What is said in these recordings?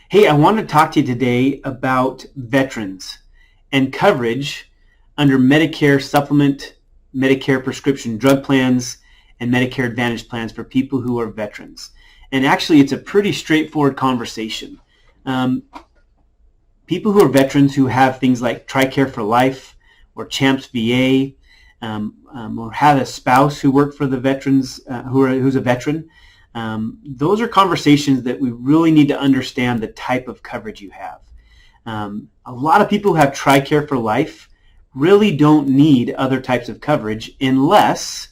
Hey, I want to talk to you today about veterans and coverage under Medicare supplement, Medicare prescription drug plans, and Medicare Advantage plans for people who are veterans. And actually, it's a pretty straightforward conversation. Um, People who are veterans who have things like TRICARE for Life or CHAMPS VA, or have a spouse who worked for the veterans, who's a veteran, those are conversations that we really need to understand the type of coverage you have. A lot of people who have TRICARE for Life really don't need other types of coverage unless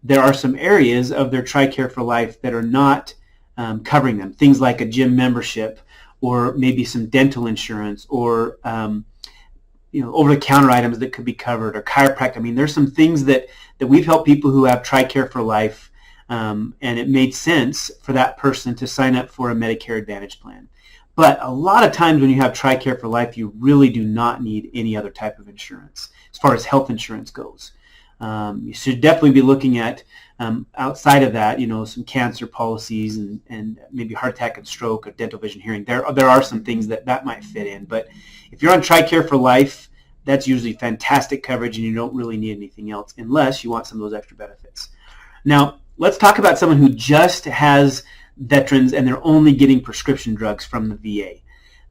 there are some areas of their TRICARE for Life that are not covering them. Things like a gym membership, or maybe some dental insurance, or over-the-counter items that could be covered, or chiropractic. I mean, there's some things that we've helped people who have TRICARE for Life, and it made sense for that person to sign up for a Medicare Advantage plan. But a lot of times when you have TRICARE for Life, you really do not need any other type of insurance as far as health insurance goes. You should definitely be looking at, outside of that, some cancer policies and maybe heart attack and stroke or dental, vision, hearing. There are some things that might fit in. But if you're on TRICARE for Life, that's usually fantastic coverage, and you don't really need anything else unless you want some of those extra benefits. Now, let's talk about someone who just has veterans and they're only getting prescription drugs from the VA.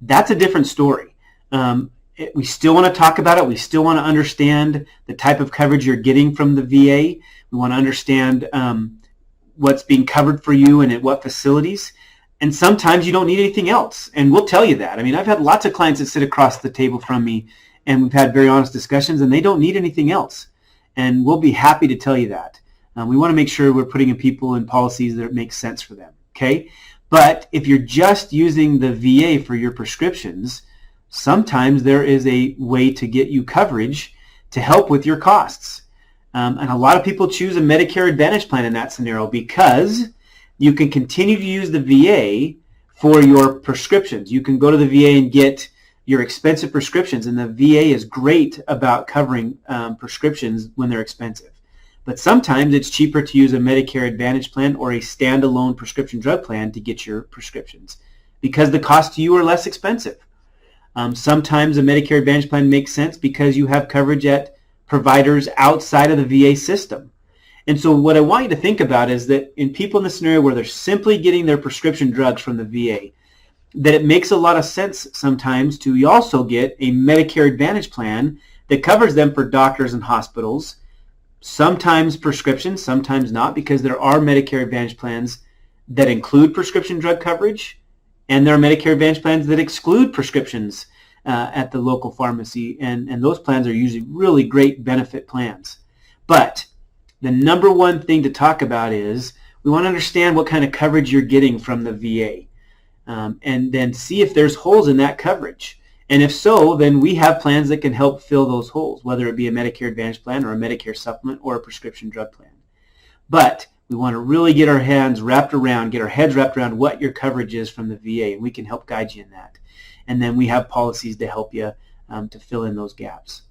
That's a different story. We still want to talk about it. We still want to understand the type of coverage you're getting from the VA. We want to understand what's being covered for you and at what facilities. And sometimes you don't need anything else. And we'll tell you that. I mean, I've had lots of clients that sit across the table from me, and we've had very honest discussions, and they don't need anything else. And we'll be happy to tell you that. We want to make sure we're putting in people in policies that make sense for them. Okay? But if you're just using the VA for your prescriptions, sometimes there is a way to get you coverage to help with your costs. And a lot of people choose a Medicare Advantage plan in that scenario because you can continue to use the VA for your prescriptions. You can go to the VA and get your expensive prescriptions, and the VA is great about covering prescriptions when they're expensive. But sometimes it's cheaper to use a Medicare Advantage plan or a standalone prescription drug plan to get your prescriptions because the cost to you are less expensive. Sometimes a Medicare Advantage plan makes sense because you have coverage at providers outside of the VA system. And so what I want you to think about is that in people in the scenario where they're simply getting their prescription drugs from the VA, that it makes a lot of sense sometimes to also get a Medicare Advantage plan that covers them for doctors and hospitals, sometimes prescriptions, sometimes not, because there are Medicare Advantage plans that include prescription drug coverage, and there are Medicare Advantage plans that exclude prescriptions at the local pharmacy, and those plans are usually really great benefit plans. But the number one thing to talk about is we want to understand what kind of coverage you're getting from the VA, and then see if there's holes in that coverage. And if so, then we have plans that can help fill those holes, whether it be a Medicare Advantage plan or a Medicare supplement or a prescription drug plan. But we want to really get our heads wrapped around what your coverage is from the VA, and we can help guide you in that. And then we have policies to help you to fill in those gaps.